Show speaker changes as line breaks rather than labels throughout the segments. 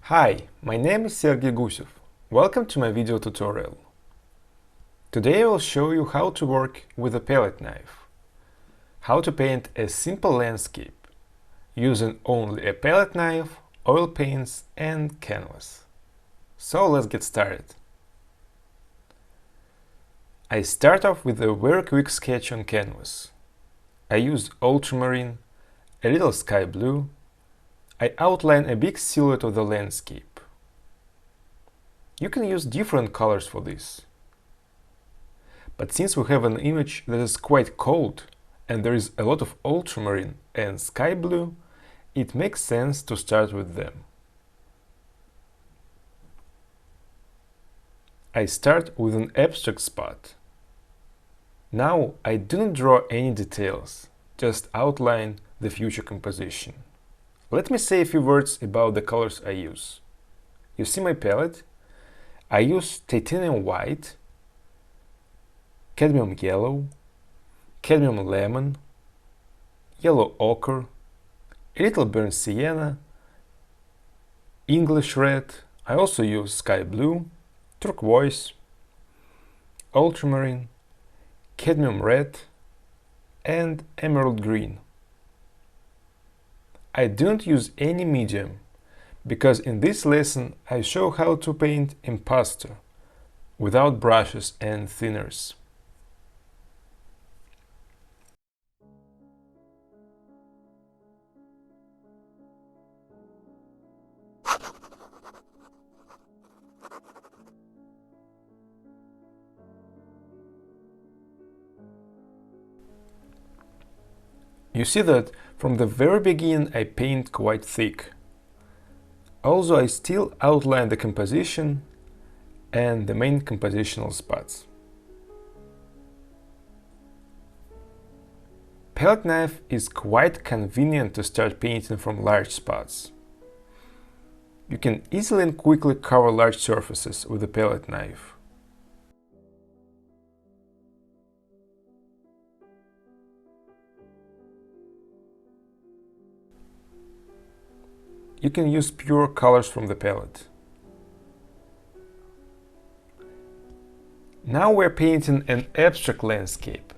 Hi, my name is Gusev. Welcome to my video tutorial. Today I will show you how to work with a palette knife. How to paint a simple landscape using only a palette knife, oil paints and canvas. So let's get started. I start off with a very quick sketch on canvas. I use ultramarine, a little sky blue. I outline a big silhouette of the landscape. You can use different colors for this. But since we have an image that is quite cold and there is a lot of ultramarine and sky blue, it makes sense to start with them. I start with an abstract spot. Now I do not draw any details, just outline the future composition. Let me say a few words about the colors I use. You see my palette? I use titanium white, cadmium yellow, cadmium lemon, yellow ochre, a little burnt sienna, English red. I also use sky blue, turquoise, ultramarine, cadmium red, and emerald green. I don't use any medium, because in this lesson I show how to paint impasto, without brushes and thinners. You see that from the very beginning I paint quite thick, although I still outline the composition and the main compositional spots. Palette knife is quite convenient to start painting from large spots. You can easily and quickly cover large surfaces with a palette knife. You can use pure colors from the palette. Now we're painting an abstract landscape.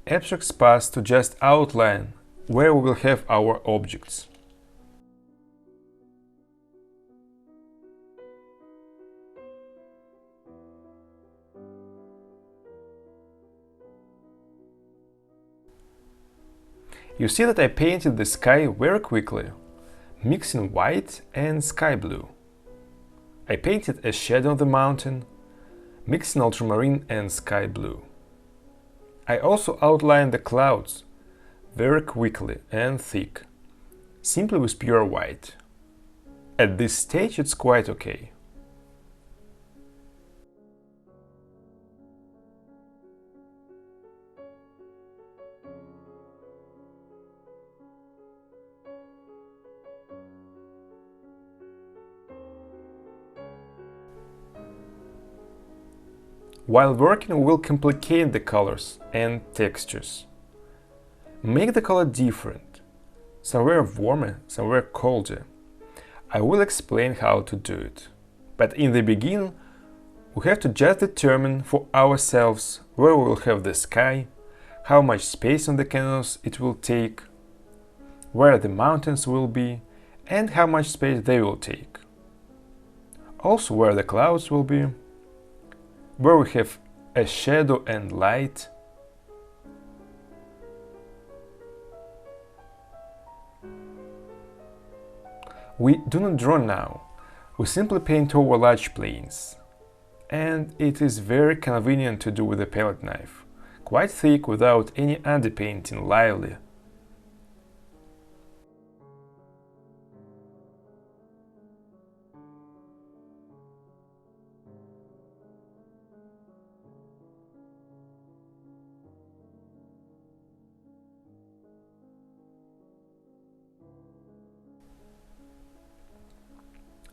Abstract spots to just outline where we will have our objects. You see that I painted the sky very quickly, mixing white and sky blue. I painted a shadow on the mountain, mixing ultramarine and sky blue. I also outlined the clouds very quickly and thick, simply with pure white. At this stage it's quite okay. While working, we will complicate the colors and textures. Make the color different, somewhere warmer, somewhere colder. I will explain how to do it. But in the beginning, we have to just determine for ourselves where we will have the sky, how much space on the canvas it will take, where the mountains will be, and how much space they will take. Also where the clouds will be, where we have a shadow and light. We do not draw now, we simply paint over large planes. And it is very convenient to do with a palette knife, quite thick without any underpainting lively.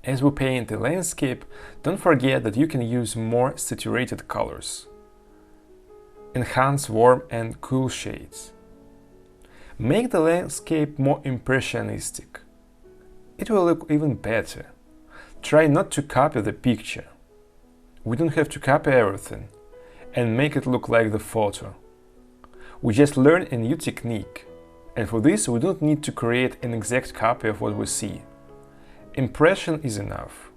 As we paint the landscape, don't forget that you can use more saturated colors. Enhance warm and cool shades. Make the landscape more impressionistic. It will look even better. Try not to copy the picture. We don't have to copy everything and make it look like the photo. We just learn a new technique, and for this we don't need to create an exact copy of what we see. Impression is enough.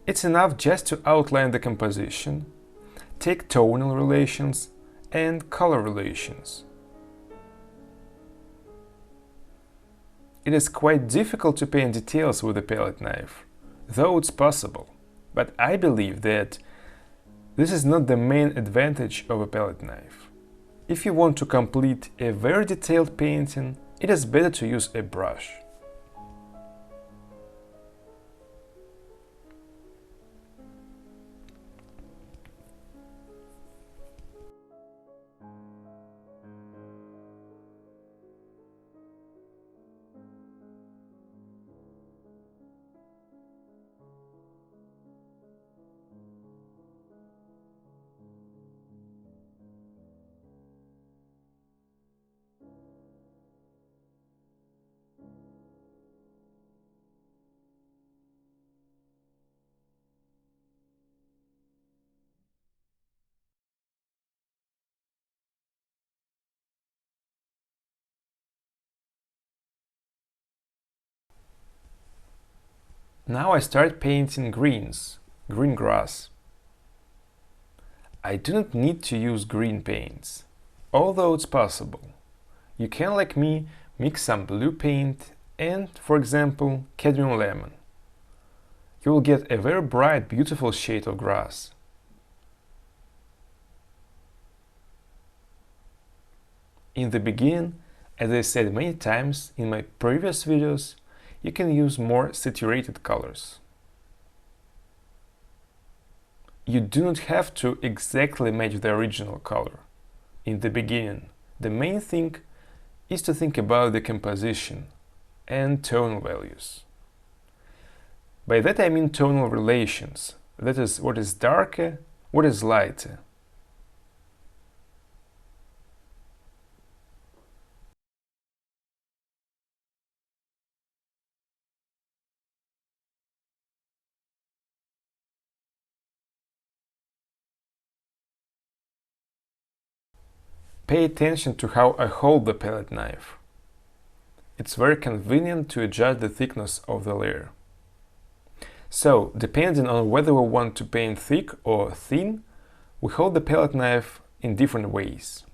It's enough just to outline the composition, take tonal relations and color relations. It is quite difficult to paint details with a palette knife, though it's possible, but I believe that this is not the main advantage of a palette knife. If you want to complete a very detailed painting, it is better to use a brush. Now I start painting greens, green grass. I do not need to use green paints, although it's possible. You can, like me, mix some blue paint and, for example, cadmium lemon. You will get a very bright, beautiful shade of grass. In the beginning, as I said many times in my previous videos, you can use more saturated colors. You do not have to exactly match the original color. In the beginning, the main thing is to think about the composition and tonal values. By that I mean tonal relations, that is, what is darker, what is lighter. Pay attention to how I hold the palette knife. It's very convenient to adjust the thickness of the layer. So, depending on whether we want to paint thick or thin, we hold the palette knife in different ways.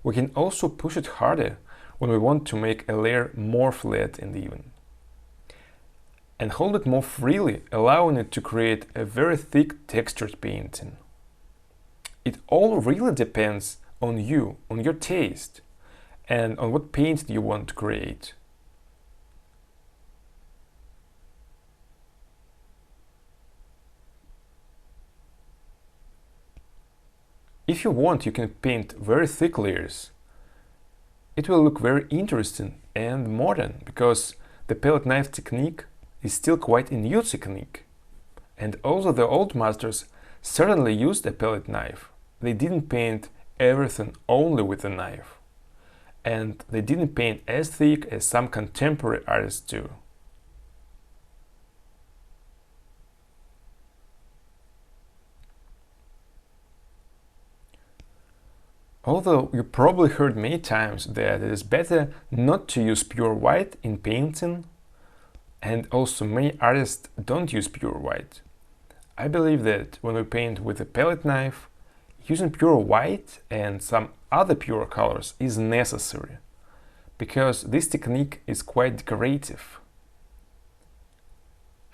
We can also push it harder when we want to make a layer more flat and even. And hold it more freely, allowing it to create a very thick textured painting. It all really depends on you, on your taste, and on what paint you want to create. If you want, you can paint very thick layers. It will look very interesting and modern, because the palette knife technique is still quite a new technique. And also the old masters certainly used a palette knife. They didn't paint everything only with a knife. And they didn't paint as thick as some contemporary artists do. Although you probably heard many times that it is better not to use pure white in painting, and also many artists don't use pure white. I believe that when we paint with a palette knife, using pure white and some other pure colors is necessary, because this technique is quite decorative.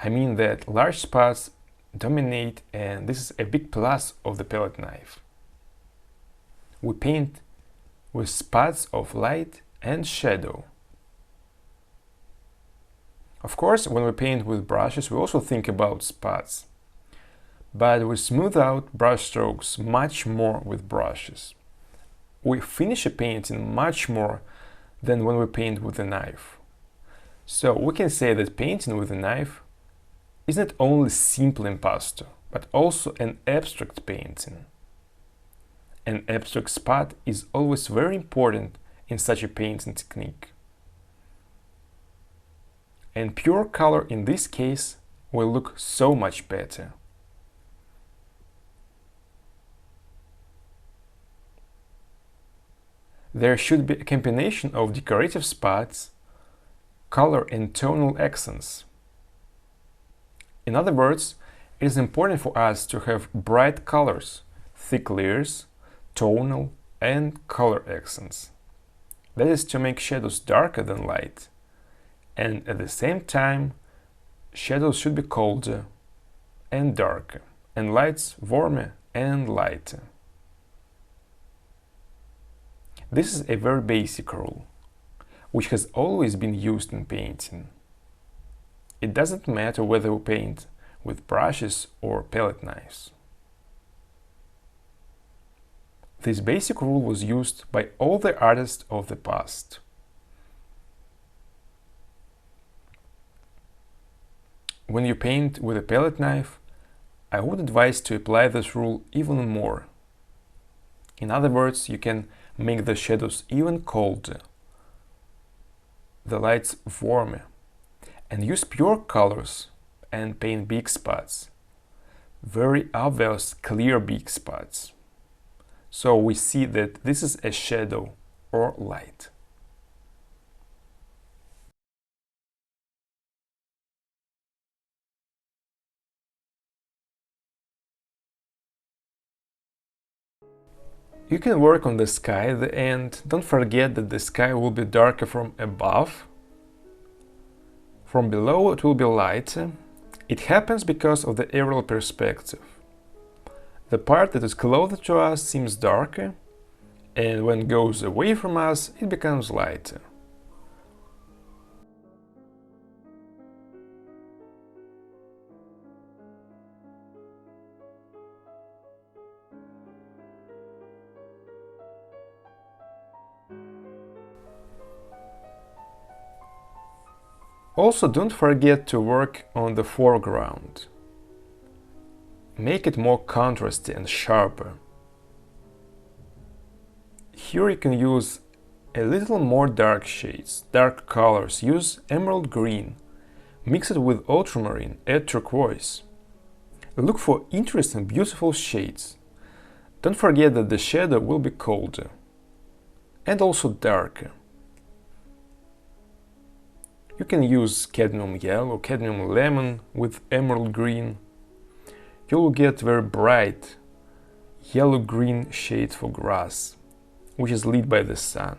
I mean that large spots dominate, and this is a big plus of the palette knife. We paint with spots of light and shadow. Of course, when we paint with brushes, we also think about spots. But we smooth out brush strokes much more with brushes. We finish a painting much more than when we paint with a knife. So we can say that painting with a knife is not only simple impasto, but also an abstract painting. An abstract spot is always very important in such a painting technique. And pure color in this case will look so much better. There should be a combination of decorative spots, color and tonal accents. In other words, it is important for us to have bright colors, thick layers, tonal and color accents. That is to make shadows darker than light. And at the same time, shadows should be colder and darker, and lights warmer and lighter. This is a very basic rule, which has always been used in painting. It doesn't matter whether we paint with brushes or palette knives. This basic rule was used by all the artists of the past. When you paint with a palette knife, I would advise to apply this rule even more. In other words, you can make the shadows even colder, the lights warmer, and use pure colors and paint big spots, very obvious clear big spots. So we see that this is a shadow or light. You can work on the sky at the end. Don't forget that the sky will be darker from above. From below it will be lighter. It happens because of the aerial perspective. The part that is closer to us seems darker, and when it goes away from us, it becomes lighter. Also, don't forget to work on the foreground. Make it more contrasty and sharper. Here you can use a little more dark shades, dark colors. Use emerald green. Mix it with ultramarine, add turquoise. Look for interesting, beautiful shades. Don't forget that the shadow will be colder and also darker. You can use cadmium yellow, cadmium lemon with emerald green. You will get very bright yellow-green shade for grass, which is lit by the sun.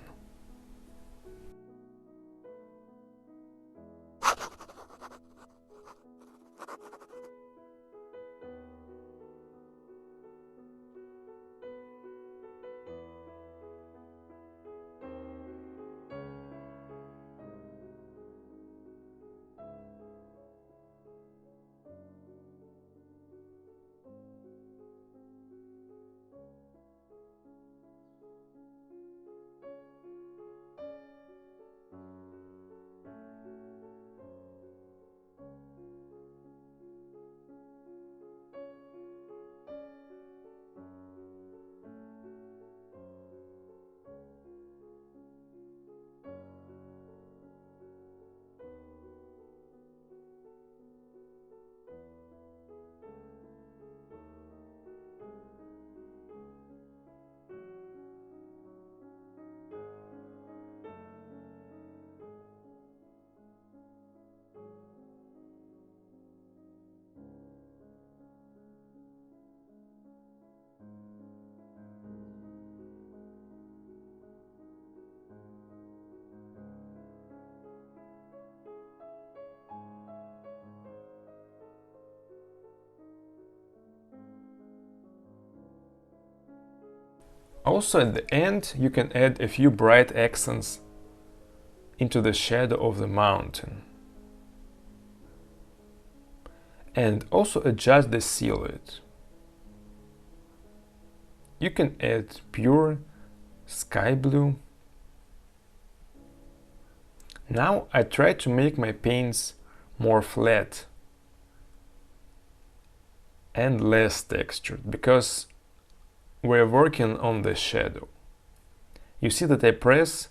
Also at the end you can add a few bright accents into the shadow of the mountain. and also adjust the silhouette. You can add pure sky blue. Now I try to make my paints more flat and less textured because we're working on the shadow. You see that I press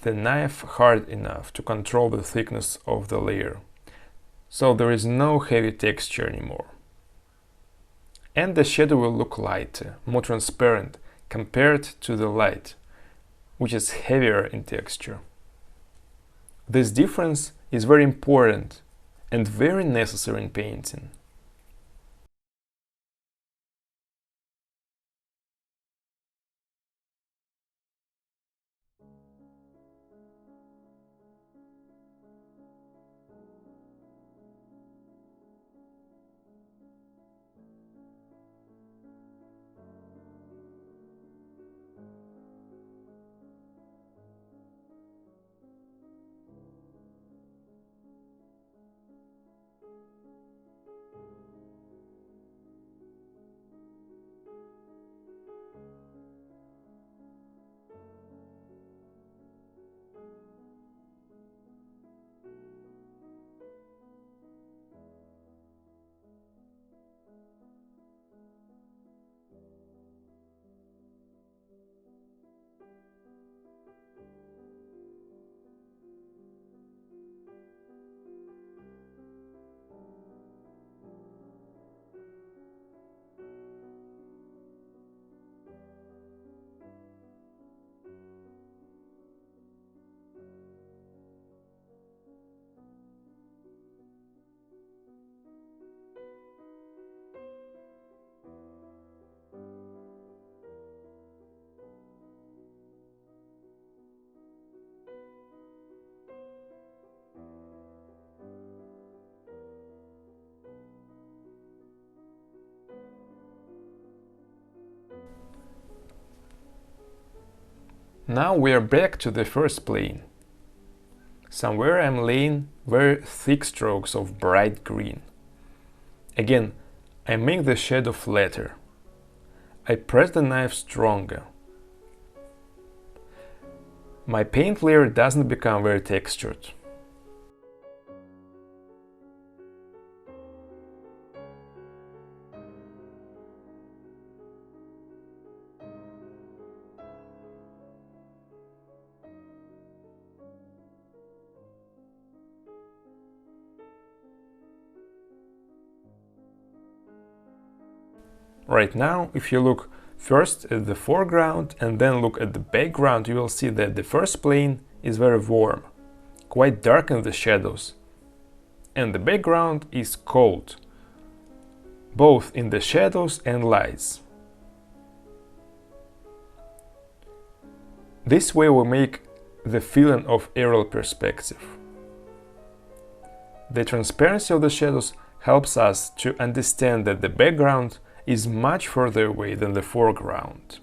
the knife hard enough to control the thickness of the layer, so there is no heavy texture anymore. And the shadow will look lighter, more transparent compared to the light, which is heavier in texture. This difference is very important and very necessary in painting. Now we are back to the first plane. Somewhere I'm laying very thick strokes of bright green. Again, I make the shadow flatter. I press the knife stronger. My paint layer doesn't become very textured. Right now, if you look first at the foreground and then look at the background, you will see that the first plane is very warm, quite dark in the shadows, and the background is cold, both in the shadows and lights. This way we make the feeling of aerial perspective. The transparency of the shadows helps us to understand that the background is much further away than the foreground.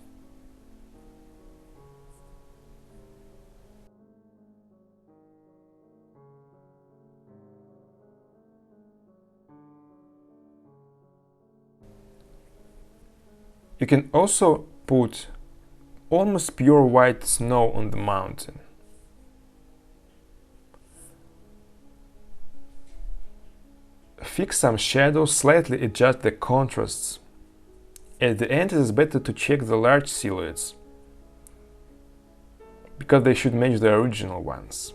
You can also put almost pure white snow on the mountain. Fix some shadows, slightly adjust the contrasts. At the end, it is better to check the large silhouettes, because they should match the original ones.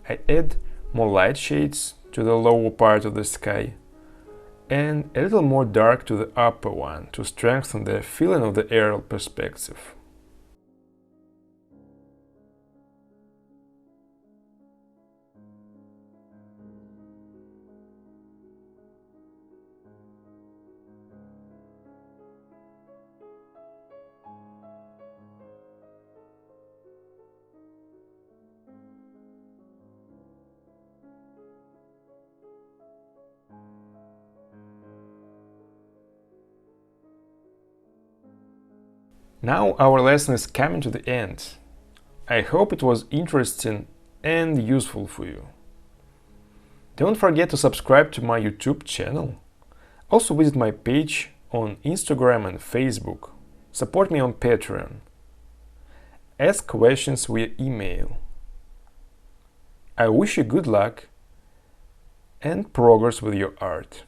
I add more light shades to the lower part of the sky and a little more dark to the upper one to strengthen the feeling of the aerial perspective. Now our lesson is coming to the end. I hope it was interesting and useful for you. Don't forget to subscribe to my YouTube channel. Also visit my page on Instagram and Facebook. Support me on Patreon. Ask questions via email. I wish you good luck and progress with your art.